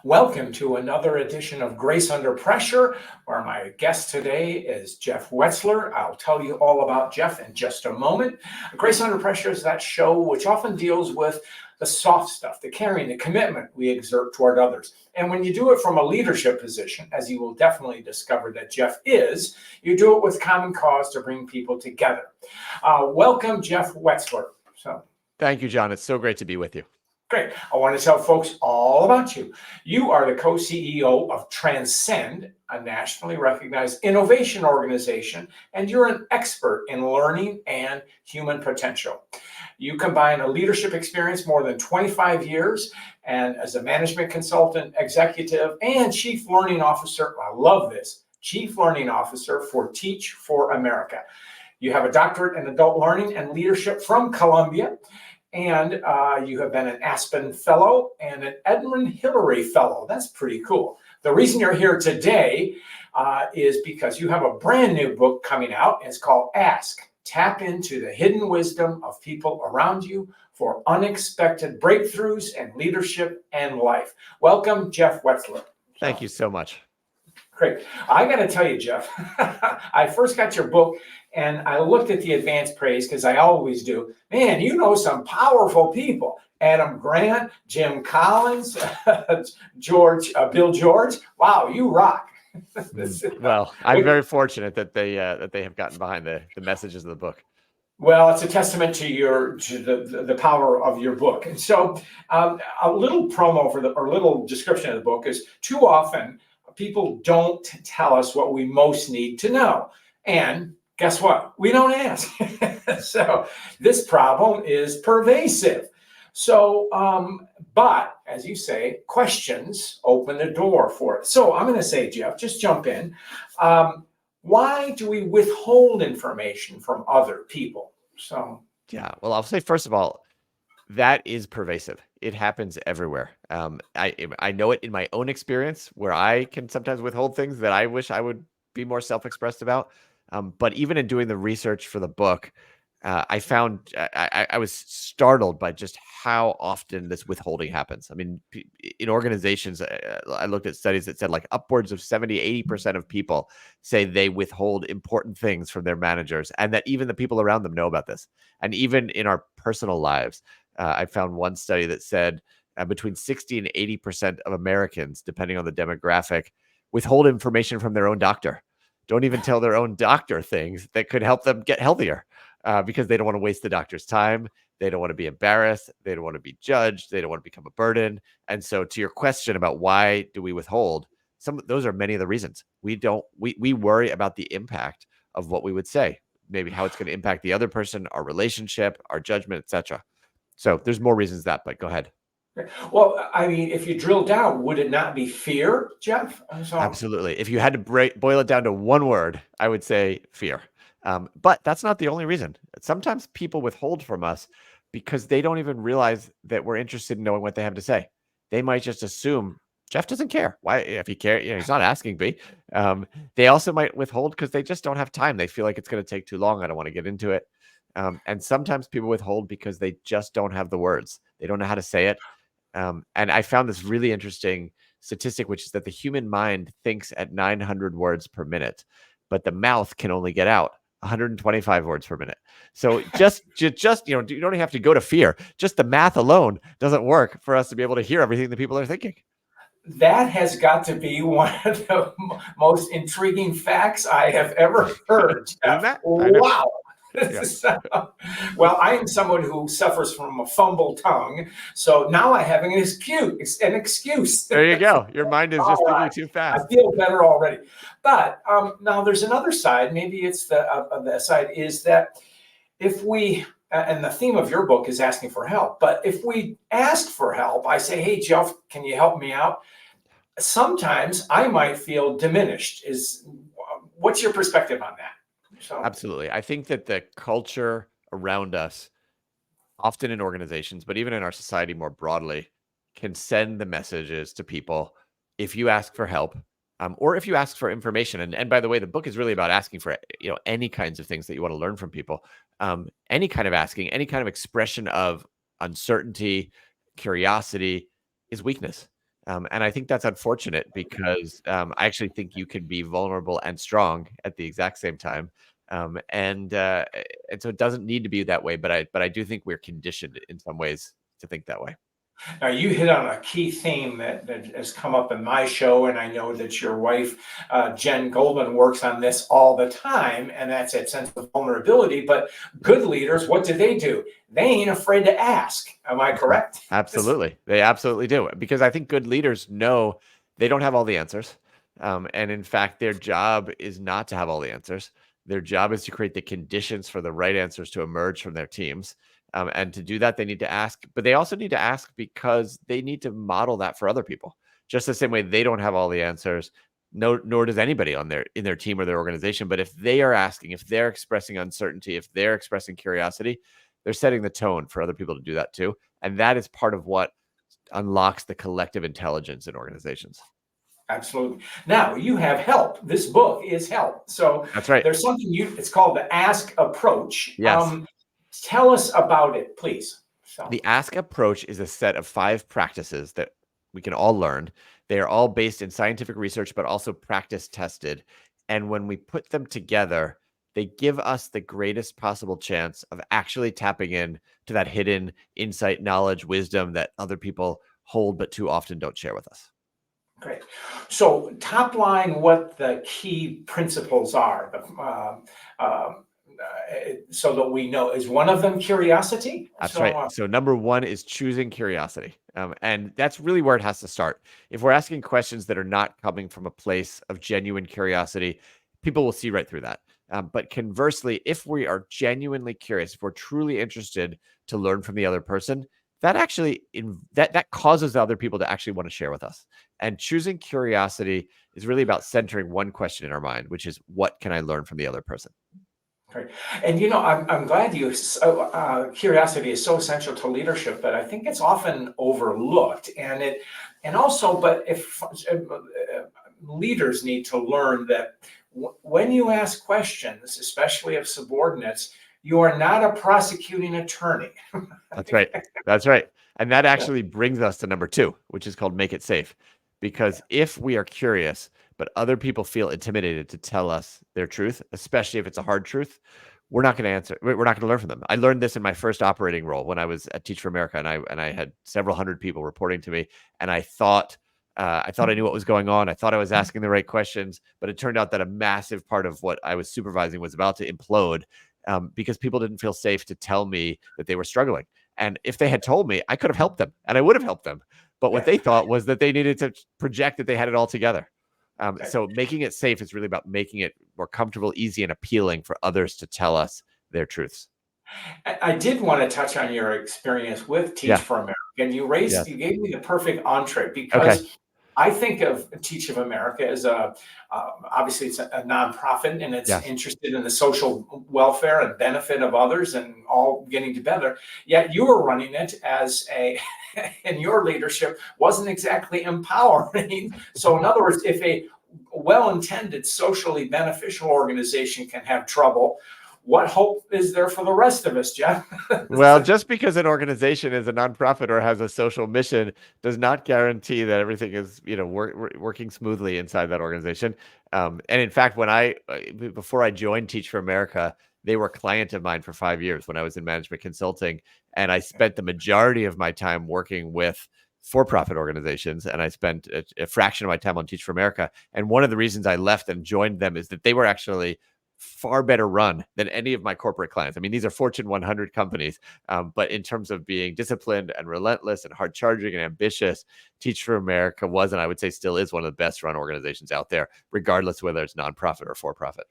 Welcome to another edition of Grace Under Pressure, where my guest today is Jeff Wetzler. I'll tell you all about Jeff in just a moment. Grace Under Pressure is that show which often deals with the soft stuff, the caring, the commitment we exert toward others. And when you do it from a leadership position, as you will definitely discover that Jeff is, you do it with common cause to bring people together. Welcome, Jeff Wetzler. Thank you, John. It's so great to be with you. Great. I want to tell folks all about you. You are the co-CEO of Transcend, a nationally recognized innovation organization, and you're an expert in learning and human potential. You combine a leadership experience more than 25 years and as a management consultant, executive, and chief learning officer. I love this. Chief learning officer for Teach for America. You have a doctorate in adult learning and leadership from Columbia. And you have been an Aspen Fellow and an Edmund Hillary Fellow. That's pretty cool. The reason you're here today is because you have a brand new book coming out. And it's called Ask, Tap into the Hidden Wisdom of People Around You for Unexpected Breakthroughs in Leadership and Life. Welcome, Jeff Wetzler. Thank you so much. Great. I got to tell you, Jeff, I first got your book and I looked at the advanced praise because I always do. Man, you know some powerful people. Adam Grant, Jim Collins, Bill George. Wow, you rock. Well, I'm very fortunate that they have gotten behind the messages of the book. Well, it's a testament to the power of your book. And so a little promo or little description of the book is too often people don't tell us what we most need to know. And guess what? We don't ask. So this problem is pervasive. So, but as you say, questions open the door for it. So I'm going to say, Jeff, just jump in. Why do we withhold information from other people? Yeah, well, I'll say, first of all, that is pervasive. It happens everywhere. I know it in my own experience where I can sometimes withhold things that I wish I would be more self-expressed about. But even in doing the research for the book, I found I was startled by just how often this withholding happens. I mean, in organizations, I looked at studies that said like upwards of 70-80% of people say they withhold important things from their managers, and that even the people around them know about this. And even in our personal lives, I found one study that said between 60 and 80% of Americans, depending on the demographic, withhold information from their own doctor. Don't even tell their own doctor things that could help them get healthier because they don't want to waste the doctor's time. They don't want to be embarrassed. They don't want to be judged. They don't want to become a burden. And so to your question about why do we withhold, those are many of the reasons. We worry about the impact of what we would say, maybe how it's going to impact the other person, our relationship, our judgment, etc. So there's more reasons that, but go ahead. Well, I mean, if you drill down, would it not be fear, Jeff? Absolutely. If you had to boil it down to one word, I would say fear. But that's not the only reason. Sometimes people withhold from us because they don't even realize that we're interested in knowing what they have to say. They might just assume Jeff doesn't care. Why? If he cares, he's not asking me. They also might withhold because they just don't have time. They feel like it's going to take too long. I don't want to get into it. And sometimes people withhold because they just don't have the words. They don't know how to say it. And I found this really interesting statistic, which is that the human mind thinks at 900 words per minute, but the mouth can only get out 125 words per minute. So just you don't even have to go to fear. Just the math alone doesn't work for us to be able to hear everything that people are thinking. That has got to be one of the most intriguing facts I have ever heard. Wow. Yeah. Well, I am someone who suffers from a fumble tongue, so now I have an excuse. There you go. Your mind is just moving too fast. I feel better already. But now there's another side. Maybe it's the side is that if we, and the theme of your book is asking for help, but if we ask for help, I say, hey, Jeff, can you help me out? Sometimes I might feel diminished. What's your perspective on that? Absolutely. I think that the culture around us, often in organizations, but even in our society more broadly, can send the messages to people if you ask for help, or if you ask for information. And by the way, the book is really about asking for any kinds of things that you want to learn from people. Any kind of asking, any kind of expression of uncertainty, curiosity is weakness. And I think that's unfortunate because I actually think you can be vulnerable and strong at the exact same time. And so it doesn't need to be that way, but I do think we're conditioned in some ways to think that way. Now, you hit on a key theme that has come up in my show, and I know that your wife, Jen Goldman, works on this all the time, and that's that sense of vulnerability. But good leaders, what do? They ain't afraid to ask. Am I correct? Absolutely. They absolutely do. Because I think good leaders know they don't have all the answers. And in fact, their job is not to have all the answers. Their job is to create the conditions for the right answers to emerge from their teams. And to do that, they need to ask, but they also need to ask because they need to model that for other people. Just the same way they don't have all the answers, no, nor does anybody in their team or their organization. But if they are asking, if they're expressing uncertainty, if they're expressing curiosity, they're setting the tone for other people to do that too. And that is part of what unlocks the collective intelligence in organizations. Absolutely. Now you have help. This book is help. So That's right. there's something it's called the Ask approach. Yes. Tell us about it, please. So The ask approach is a set of 5 practices that we can all learn. They are all based in scientific research, but also practice tested. And when we put them together, they give us the greatest possible chance of actually tapping in to that hidden insight, knowledge, wisdom that other people hold, but too often don't share with us. great. So top line, what the key principles are, so that we know. Is one of them curiosity? That's So right. So number one is choosing curiosity. And that's really where it has to start. If we're asking questions that are not coming from a place of genuine curiosity, people will see right through that. But conversely, if we are genuinely curious, if we're truly interested to learn from the other person, that actually that causes other people to actually want to share with us. And choosing curiosity is really about centering one question in our mind, which is, what can I learn from the other person? great. And I'm glad curiosity is so essential to leadership, but I think it's often overlooked. And also, but if leaders need to learn that when you ask questions, especially of subordinates, you are not a prosecuting attorney. That's right. That's right. And that actually brings us to number 2, which is called make it safe. Because if we are curious, but other people feel intimidated to tell us their truth, especially if it's a hard truth, we're not going to answer. We're not going to learn from them. I learned this in my first operating role when I was at Teach for America, and I had several hundred people reporting to me, and I thought I knew what was going on. I thought I was asking the right questions, but it turned out that a massive part of what I was supervising was about to implode because people didn't feel safe to tell me that they were struggling. And if they had told me, I could have helped them and I would have helped them. But what they thought was that they needed to project that they had it all together. So making it safe is really about making it more comfortable, easy, and appealing for others to tell us their truths. I did want to touch on your experience with Teach Yeah. for America, and Yes. you gave me the perfect entree Okay. because I think of Teach of America as obviously it's a nonprofit and it's Yes. interested in the social welfare and benefit of others and all getting together. Yet you were running it as and your leadership wasn't exactly empowering. So in other words, if a well-intended, socially beneficial organization can have trouble, what hope is there for the rest of us, Jeff? Well, just because an organization is a nonprofit or has a social mission does not guarantee that everything is, working smoothly inside that organization. And in fact, before I joined Teach for America, they were a client of mine for 5 years when I was in management consulting, and I spent the majority of my time working with for-profit organizations, and I spent a fraction of my time on Teach for America. And one of the reasons I left and joined them is that they were actually far better run than any of my corporate clients. I mean, these are Fortune 100 companies, but in terms of being disciplined and relentless and hard charging and ambitious, Teach for America was, and I would say still is, one of the best run organizations out there, regardless whether it's nonprofit or for profit.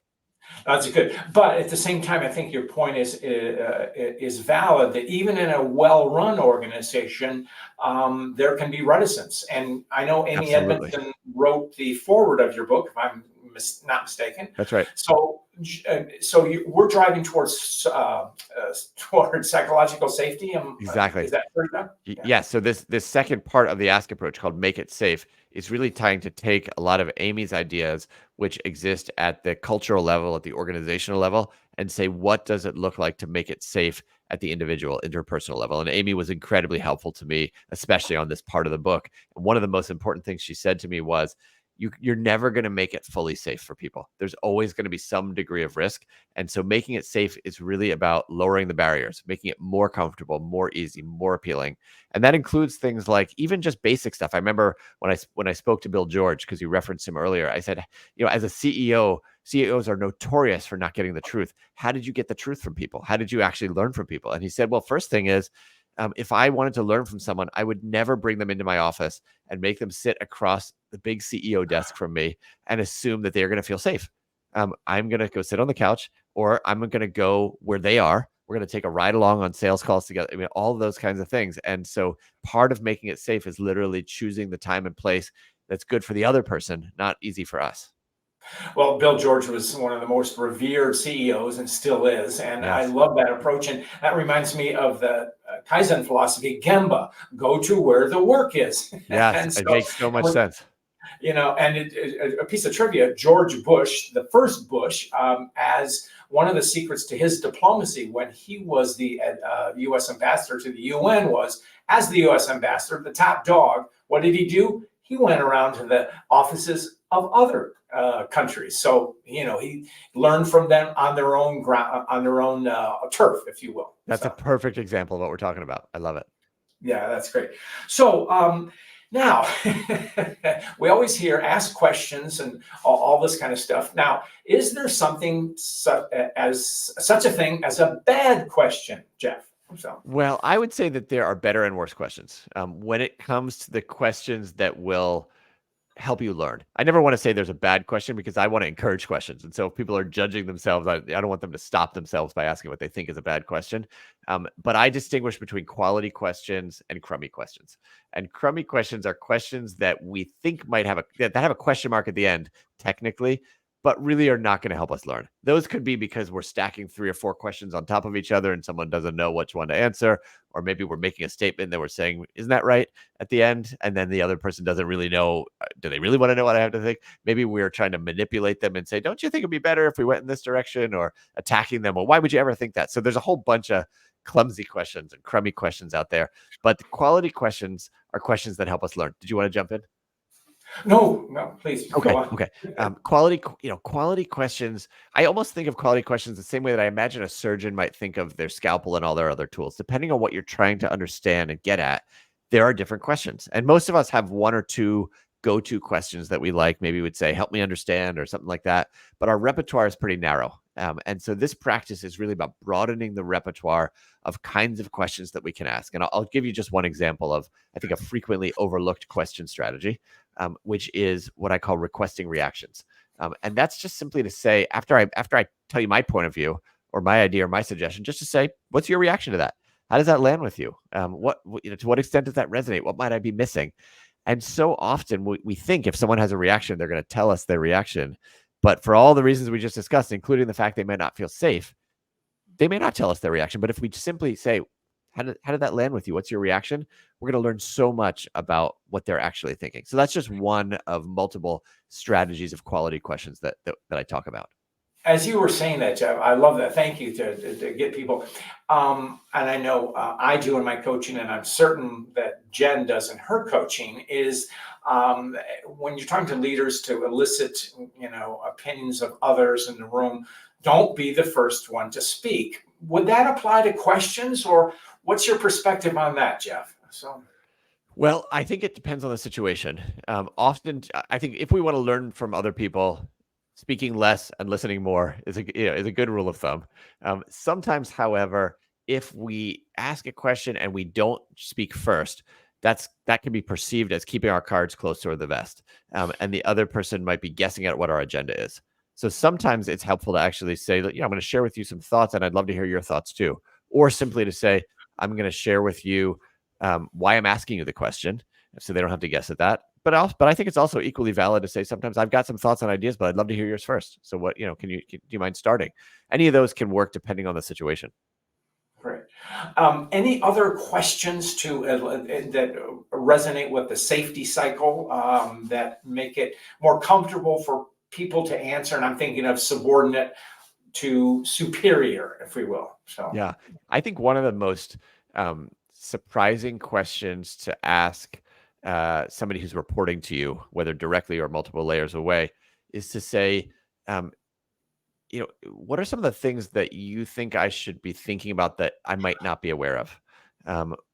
That's good, but at the same time, I think your point is valid. That even in a well-run organization, there can be reticence. And I know Amy Absolutely. Edmondson wrote the foreword of your book, if I'm not mistaken. That's right. We're driving towards psychological safety. Exactly. Is that true? Yes. So this second part of the ask approach, called make it safe, is really trying to take a lot of Amy's ideas, which exist at the cultural level, at the organizational level, and say, what does it look like to make it safe at the individual interpersonal level. And Amy was incredibly helpful to me, especially on this part of the book. And one of the most important things she said to me was, you're never going to make it fully safe for people. There's always going to be some degree of risk. And so making it safe is really about lowering the barriers, making it more comfortable, more easy, more appealing. And that includes things like even just basic stuff. I remember when I spoke to Bill George, because you referenced him earlier, I said, as a CEO, CEOs are notorious for not getting the truth. How did you get the truth from people? How did you actually learn from people? And he said, well, first thing is, if I wanted to learn from someone, I would never bring them into my office and make them sit across the big CEO desk from me and assume that they're going to feel safe. I'm going to go sit on the couch, or I'm going to go where they are. We're going to take a ride along on sales calls together. I mean, all of those kinds of things. And so part of making it safe is literally choosing the time and place that's good for the other person, not easy for us. Well, Bill George was one of the most revered CEOs and still is. And I Yes. love that approach. And that reminds me of the Kaizen philosophy, Gemba, go to where the work is. Yes. And It so, makes so much sense. and a piece of trivia, George Bush, the first Bush, as one of the secrets to his diplomacy when he was the U.S. ambassador to the UN was, as the U.S. ambassador, the top dog, what did he do? He went around to the offices of other countries. So, he learned from them on their own ground, on their own turf, if you will. That's a So, perfect example of what we're talking about. I love it. yeah, that's great. So now we always hear ask questions and all this kind of stuff. Now, is there something as such a thing as a bad question, Jeff? So, Well, I would say that there are better and worse questions. When it comes to the questions that will help you learn, I never want to say there's a bad question because I want to encourage questions. And so if people are judging themselves, I don't want them to stop themselves by asking what they think is a bad question. But I distinguish between quality questions and crummy questions. And crummy questions are questions that we think might have that have a question mark at the end, technically, but really are not going to help us learn. Those could be because we're stacking 3 or 4 questions on top of each other and someone doesn't know which one to answer, or maybe we're making a statement that we're saying, isn't that right, at the end? And then the other person doesn't really know, do they really want to know what I have to think? Maybe we're trying to manipulate them and say, don't you think it'd be better if we went in this direction, or attacking them? Well, why would you ever think that? So there's a whole bunch of clumsy questions and crummy questions out there, but the quality questions are questions that help us learn. Did you want to jump in? no, please go Okay. on. Okay. Quality questions. I almost think of quality questions the same way that I imagine a surgeon might think of their scalpel and all their other tools. Depending on what you're trying to understand and get at, there are different questions. And most of us have 1 or 2 go-to questions that we like. Maybe we'd say, help me understand, or something like that. But our repertoire is pretty narrow. And so this practice is really about broadening the repertoire of kinds of questions that we can ask. And I'll give you just one example of, I think, a frequently overlooked question strategy, which is what I call requesting reactions. And that's just simply to say, after I tell you my point of view or my idea or my suggestion, just to say, what's your reaction to that? How does that land with you? To what extent does that resonate? What might I be missing? And so often we think if someone has a reaction, they're going to tell us their reaction. But for all the reasons we just discussed, including the fact they may not feel safe, they may not tell us their reaction. But if we simply say, how did that land with you? What's your reaction? We're going to learn so much about what they're actually thinking. So that's just one of multiple strategies of quality questions that I talk about. As you were saying that, Jeff, I love that. Thank you to get people. And I know I do in my coaching, and I'm certain that Jen does in her coaching, is when you're talking to leaders to elicit, opinions of others in the room, don't be the first one to speak. Would that apply to questions, or what's your perspective on that, Jeff? Well, I think it depends on the situation. Often, I think if we want to learn from other people, speaking less and listening more is a good rule of thumb. Sometimes, however, if we ask a question and we don't speak first, that can be perceived as keeping our cards close to the vest, and the other person might be guessing at what our agenda is. So sometimes it's helpful to actually say that, I'm going to share with you some thoughts, and I'd love to hear your thoughts too, or simply to say, I'm going to share with you why I'm asking you the question, so they don't have to guess at that. But I think it's also equally valid to say sometimes I've got some thoughts and ideas, but I'd love to hear yours first. So what, do you mind starting? Any of those can work depending on the situation. Great. Any other questions that resonate with the safety cycle that make it more comfortable for people to answer? And I'm thinking of subordinate to superior, if we will. So Yeah, I think one of the most surprising questions to ask somebody who's reporting to you, whether directly or multiple layers away, is to say, um, what are some of the things that you think I should be thinking about that I might not be aware of?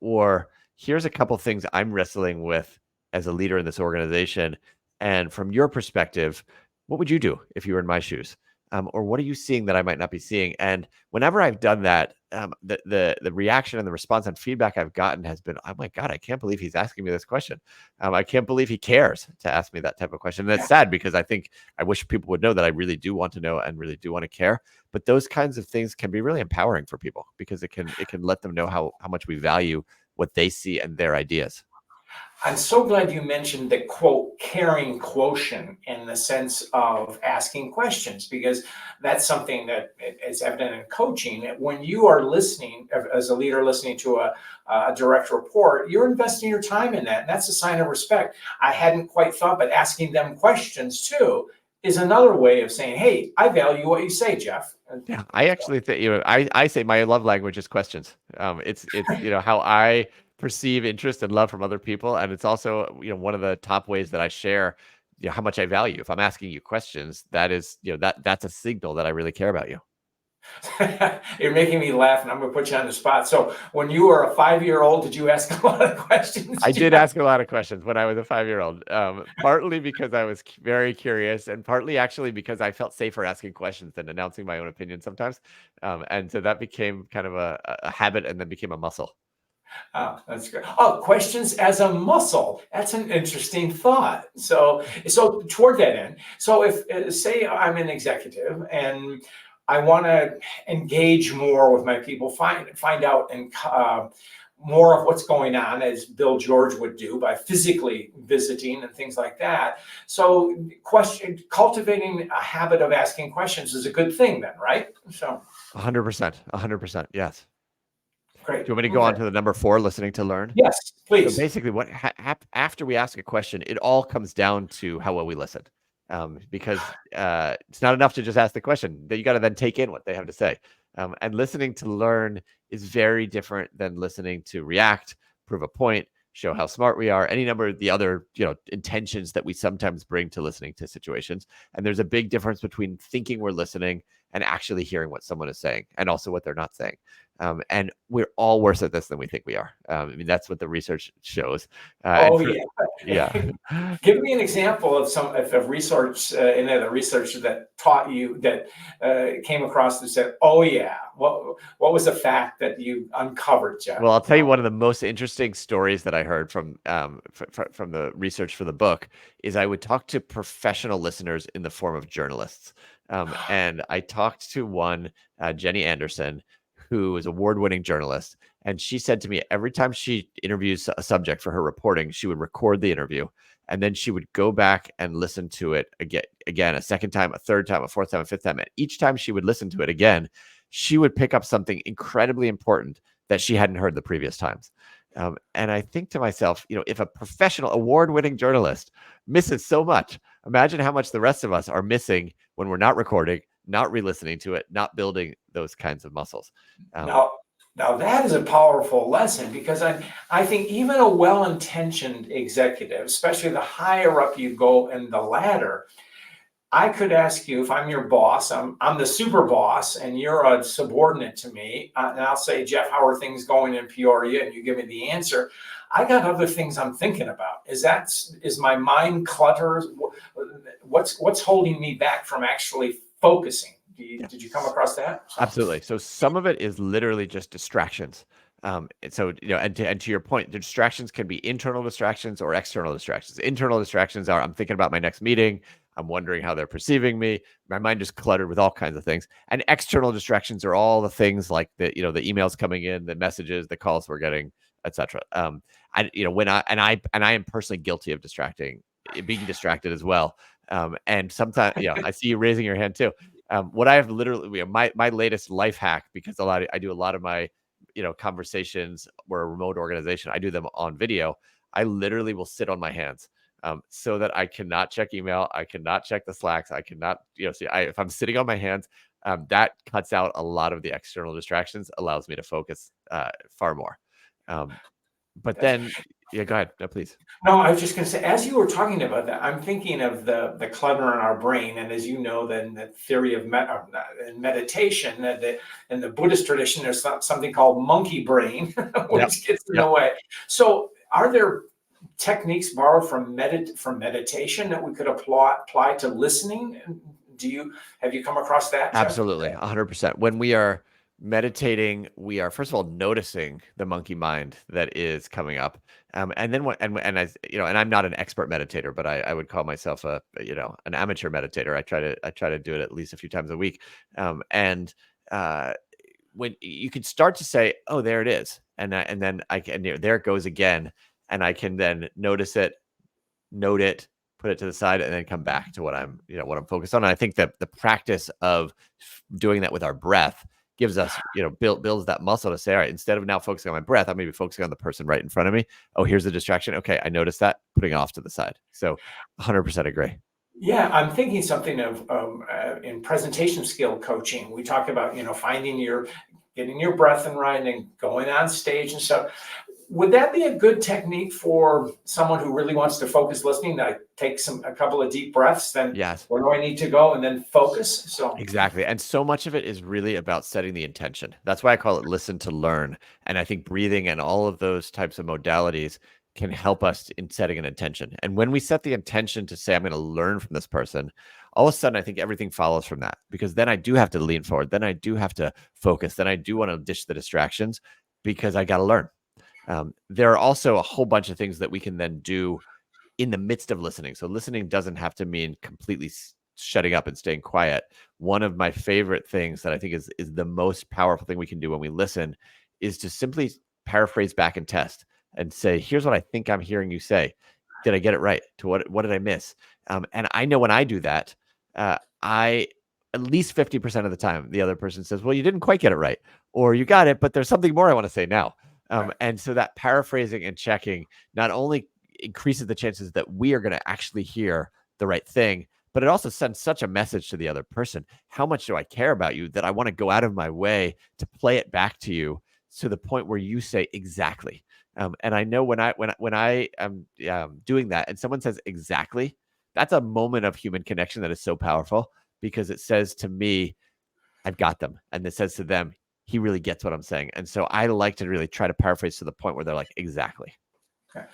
Or here's a couple things I'm wrestling with as a leader in this organization. And from your perspective, what would you do if you were in my shoes? Or what are you seeing that I might not be seeing? And whenever I've done that, the reaction and the response and feedback I've gotten has been, oh my God, I can't believe he's asking me this question. I can't believe he cares to ask me that type of question. And that's sad because I wish people would know that I really do want to know and really do want to care. But those kinds of things can be really empowering for people because it can let them know how much we value what they see and their ideas. I'm so glad you mentioned the quote caring quotient in the sense of asking questions, because that's something that is evident in coaching. When you are listening as a leader, listening to a direct report, you're investing your time in that. And that's a sign of respect. I hadn't quite thought, but asking them questions too is another way of saying, hey, I value what you say, Jeff. Yeah, I actually think I say my love language is questions. It's how I perceive interest and love from other people, and it's also one of the top ways that I share how much I value. If I'm asking you questions, that is that's a signal that I really care about you. You're making me laugh, and I'm going to put you on the spot. So, when you were a 5-year-old, did you ask a lot of questions? I did ask a lot of questions when I was a 5-year-old, partly because I was very curious, and partly actually because I felt safer asking questions than announcing my own opinion sometimes. And so that became kind of a habit, and then became a muscle. Oh, that's good. Oh, questions as a muscle. That's an interesting thought. So toward that end, so if say I'm an executive and I want to engage more with my people, find out and more of what's going on, as Bill George would do by physically visiting and things like that. So, cultivating a habit of asking questions is a good thing, then, right? So, 100%, 100%. Yes. great. Do you want me to go on Okay. to the number 4, listening to learn? Yes, So please. basically, what after we ask a question, it all comes down to how well we listen, because it's not enough to just ask the question. That you got to then take in what they have to say, and listening to learn is very different than listening to react, prove a point, show how smart we are, any number of the other intentions that we sometimes bring to listening to situations. And there's a big difference between thinking we're listening and actually hearing what someone is saying, and also what they're not saying. And we're all worse at this than we think we are. I mean, that's what the research shows. Oh, Yeah. Give me an example of some of research, any of the research that taught you that came across and said, "Oh yeah." What was the fact that you uncovered, Jeff? Well, I'll tell you one of the most interesting stories that I heard from the research for the book is I would talk to professional listeners in the form of journalists, and I talked to one, Jenny Anderson, who is an award-winning journalist, and she said to me every time she interviews a subject for her reporting, she would record the interview, and then she would go back and listen to it again, a second time, a third time, a fourth time, a fifth time, and each time she would listen to it again, she would pick up something incredibly important that she hadn't heard the previous times. And I think to myself, if a professional award-winning journalist misses so much, imagine how much the rest of us are missing when we're not recording, not re-listening to it, not building those kinds of muscles. Now that is a powerful lesson, because I think even a well-intentioned executive, especially the higher up you go in the ladder, I could ask you, if I'm your boss, I'm the super boss, and you're a subordinate to me, and I'll say, Jeff, how are things going in Peoria? And you give me the answer. I got other things I'm thinking about. Is my mind cluttered? What's holding me back from actually focusing? Did you come across that? Absolutely. So some of it is literally just distractions. And so, and to your point, the distractions can be internal distractions or external distractions. Internal distractions are, I'm thinking about my next meeting. I'm wondering how they're perceiving me. My mind is cluttered with all kinds of things. And external distractions are all the things like the emails coming in, the messages, the calls we're getting, etc. When I am personally guilty of being distracted as well. And sometimes, I see you raising your hand too. What I have literally, my latest life hack, because I do a lot of my, conversations. We're a remote organization. I do them on video. I literally will sit on my hands, so that I cannot check email. I cannot check the Slacks. I cannot, if I'm sitting on my hands, That cuts out a lot of the external distractions, allows me to focus far more. But then, yeah, go ahead. No, please. No, I was just going to say, as you were talking about that, I'm thinking of the clutter in our brain, and as you know, then the theory of in meditation, in the Buddhist tradition, there's something called monkey brain, Yep. which gets in Yep. the way. So, are there techniques borrowed from meditation that we could apply to listening? Have you come across that, Jeff? Absolutely, 100%. When we are meditating, we are first of all noticing the monkey mind that is coming up, and then and as you know, and I'm not an expert meditator, but I would call myself an amateur meditator. I try to do it at least a few times a week, and when you can start to say, "Oh, there it is," and then I can there it goes again, and I can then notice it, note it, put it to the side, and then come back to what I'm focused on. And I think that the practice of doing that with our breath gives us, builds that muscle to say, all right, instead of now focusing on my breath, I'm maybe focusing on the person right in front of me. Oh, here's the distraction. Okay, I noticed that, putting it off to the side. So 100% agree. Yeah, I'm thinking something of in presentation skill coaching. We talk about getting your breath in right and going on stage and stuff. Would that be a good technique for someone who really wants to focus listening? To take a couple of deep breaths, then Yes. where do I need to go, and then focus? So Exactly. And so much of it is really about setting the intention. That's why I call it listen to learn. And I think breathing and all of those types of modalities can help us in setting an intention. And when we set the intention to say, I'm going to learn from this person, all of a sudden, I think everything follows from that, because then I do have to lean forward. Then I do have to focus. Then I do want to dish the distractions because I got to learn. There are also a whole bunch of things that we can then do in the midst of listening. So listening doesn't have to mean completely shutting up and staying quiet. One of my favorite things that I think is the most powerful thing we can do when we listen is to simply paraphrase back and test and say, here's what I think I'm hearing you say. Did I get it right? To what did I miss? And I know when I do that, I at least 50% of the time, the other person says, well, you didn't quite get it right, or you got it, but there's something more I want to say now. And so that paraphrasing and checking not only increases the chances that we are going to actually hear the right thing, but it also sends such a message to the other person. How much do I care about you that I want to go out of my way to play it back to you to the point where you say exactly. And I know when I am doing that and someone says exactly, that's a moment of human connection that is so powerful, because it says to me, I've got them. And it says to them, he really gets what I'm saying. And so I like to really try to paraphrase to the point where they're like, exactly. okay.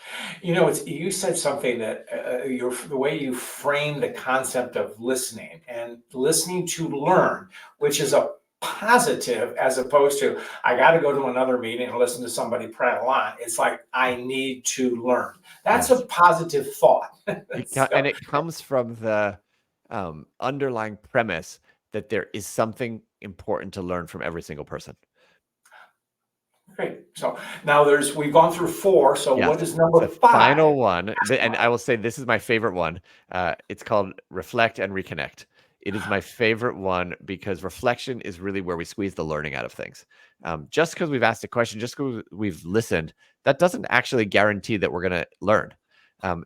You said something that the way you frame the concept of listening and listening to learn, which is a positive, as opposed to I got to go to another meeting and listen to somebody prattle on. It's like I need to learn. That's Yes. a positive thought. And it comes from the underlying premise that there is something important to learn from every single person. Great. So now we've gone through 4. So Yes. what is number The 5? final one, and I will say this is my favorite one. It's called reflect and reconnect. It is my favorite one because reflection is really where we squeeze the learning out of things. Just because we've asked a question, just because we've listened, that doesn't actually guarantee that we're going to learn.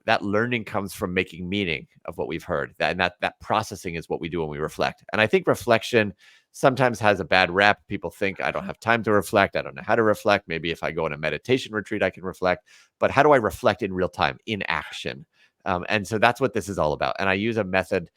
That learning comes from making meaning of what we've heard. That processing is what we do when we reflect. And I think reflection sometimes has a bad rap. People think I don't have time to reflect. I don't know how to reflect. Maybe if I go on a meditation retreat, I can reflect. But how do I reflect in real time, in action? And so that's what this is all about. And I use a method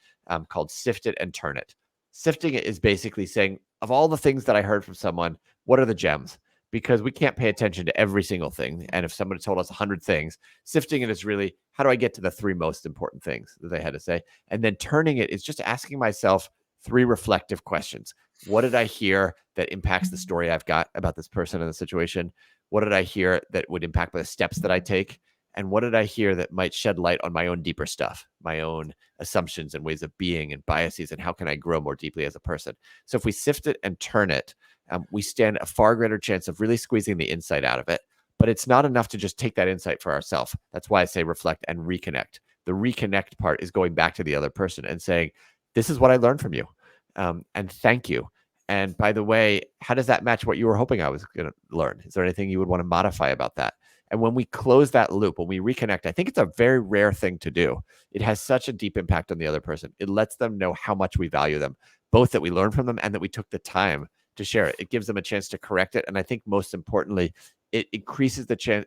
called sift it and turn it. Sifting it is basically saying, of all the things that I heard from someone, what are the gems? Because we can't pay attention to every single thing. And if somebody told us 100 things, sifting it is really, how do I get to the 3 most important things that they had to say? And then turning it is just asking myself 3 reflective questions. What did I hear that impacts the story I've got about this person and the situation? What did I hear that would impact the steps that I take? And what did I hear that might shed light on my own deeper stuff, my own assumptions and ways of being and biases, and how can I grow more deeply as a person? So if we sift it and turn it, we stand a far greater chance of really squeezing the insight out of it. But it's not enough to just take that insight for ourselves. That's why I say reflect and reconnect. The reconnect part is going back to the other person and saying, this is what I learned from you. And thank you. And by the way, how does that match what you were hoping I was going to learn? Is there anything you would want to modify about that? And when we close that loop, when we reconnect, I think it's a very rare thing to do. It has such a deep impact on the other person. It lets them know how much we value them. both that we learned from them and that we took the time to share it. It gives them a chance to correct it. And I think most importantly, it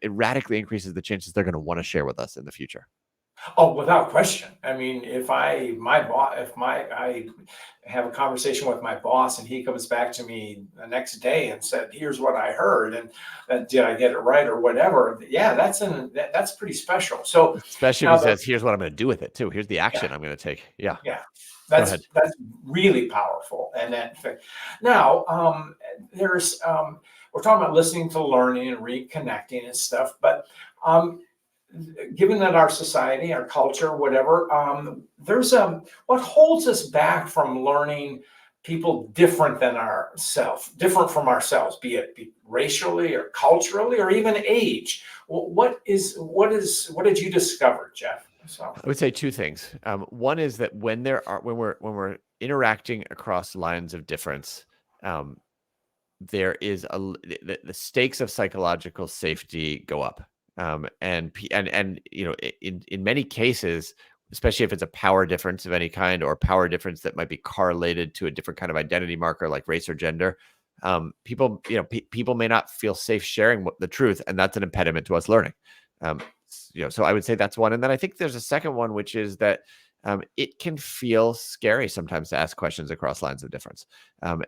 radically increases the chances they're going to want to share with us in the future. Oh, without question. I mean, if I have a conversation with my boss and he comes back to me the next day and said, "Here's what I heard," and did I get it right or whatever? Yeah, that's pretty special. So Especially if now he says, here's what I'm going to do with it too. Here's the yeah, action I'm going to take. Yeah. yeah, Go ahead. that's really powerful. And now there's we're talking about listening to learning and reconnecting and stuff, but um, given that our society, our culture, whatever, there's what holds us back from learning people different than ourselves, different from ourselves, be racially or culturally or even age. What did you discover, Jeff? So I would say two things. One is that when we're interacting across lines of difference, um, there is the stakes of psychological safety go up. And in many cases, especially if it's a power difference of any kind or power difference that might be correlated to a different kind of identity marker like race or gender, people may not feel safe sharing the truth, and that's an impediment to us learning. So I would say that's one. And then I think there's a second one, which is that it can feel scary sometimes to ask questions across lines of difference.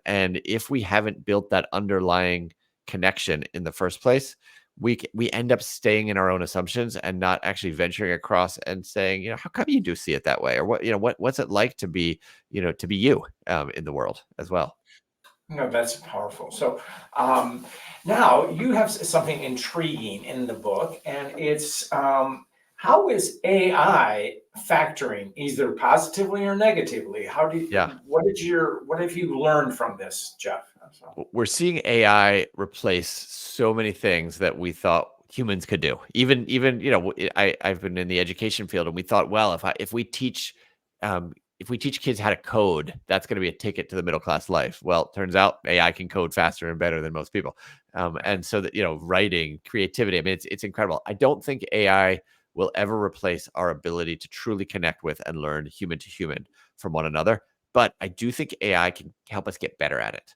And if we haven't built that underlying connection in the first place, we end up staying in our own assumptions and not actually venturing across and saying, how come you do see it that way, or what's it like to be, you in the world as well. no, that's powerful. So now you have something intriguing in the book, and it's how is AI factoring either positively or negatively? Yeah. What have you learned from this, Jeff? So, We're seeing AI replace so many things that we thought humans could do. Even I've been in the education field, and we thought, well, if we teach kids how to code, that's going to be a ticket to the middle class life. Well, it turns out AI can code faster and better than most people, and so that writing, creativity. I mean, it's incredible. I don't think AI will ever replace our ability to truly connect with and learn human to human from one another. But I do think AI can help us get better at it.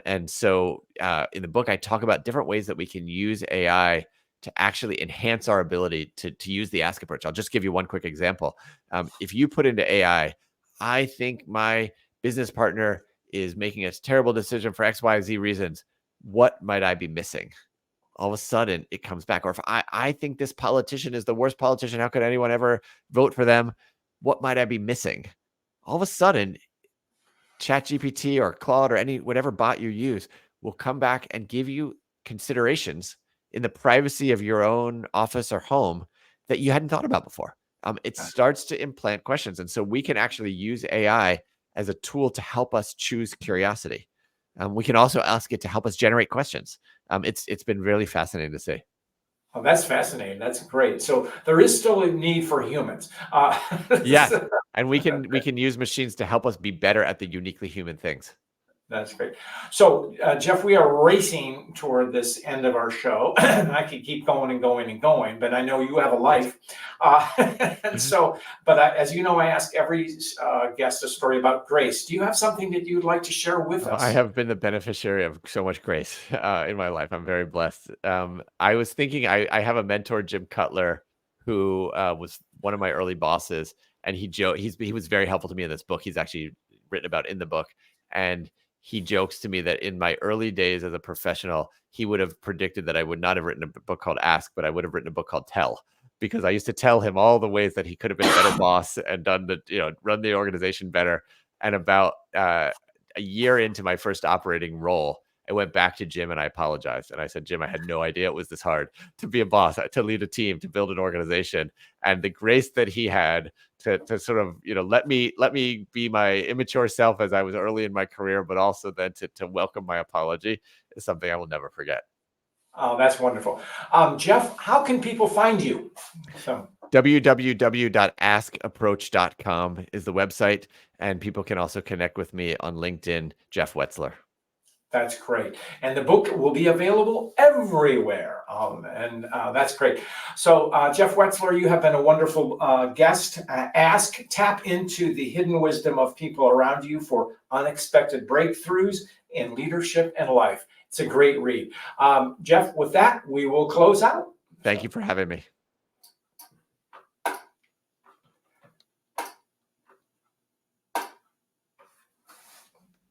And so in the book, I talk about different ways that we can use AI to actually enhance our ability to use the ask approach. I'll just give you one quick example. If you put into AI, I think my business partner is making a terrible decision for X, Y, Z reasons. What might I be missing? All of a sudden, it comes back. Or if I think this politician is the worst politician, how could anyone ever vote for them? What might I be missing? All of a sudden, ChatGPT or Claude or whatever bot you use will come back and give you considerations in the privacy of your own office or home that you hadn't thought about before. It starts to implant questions. And so we can actually use AI as a tool to help us choose curiosity. We can also ask it to help us generate questions. It's been really fascinating to see. oh, that's fascinating. That's great. So there is still a need for humans. Yes. And we can use machines to help us be better at the uniquely human things. That's great. So, Jeff, we are racing toward this end of our show. I could keep going and going and going, but I know you have a life. And so, but as you know, I ask every guest a story about grace. Do you have something that you'd like to share with us? I have been the beneficiary of so much grace in my life. I'm very blessed. I was thinking I have a mentor, Jim Cutler, who was one of my early bosses, and he was very helpful to me in this book. He's actually written about in the book, and he jokes to me that in my early days as a professional, he would have predicted that I would not have written a book called Ask, but I would have written a book called Tell, because I used to tell him all the ways that he could have been a better boss and run the organization better. And about a year into my first operating role, I went back to Jim and I apologized. And I said, Jim, I had no idea it was this hard to be a boss, to lead a team, to build an organization. And the grace that he had to sort of, let me be my immature self as I was early in my career, but also then to welcome my apology is something I will never forget. Oh, that's wonderful. Jeff, how can people find you? So, www.askapproach.com is the website. And people can also connect with me on LinkedIn, Jeff Wetzler. that's great. And the book will be available everywhere. And that's great. So, Jeff Wetzler, you have been a wonderful guest. Tap into the hidden wisdom of people around you for unexpected breakthroughs in leadership and life. It's a great read. Jeff, with that, we will close out. Thank you for having me.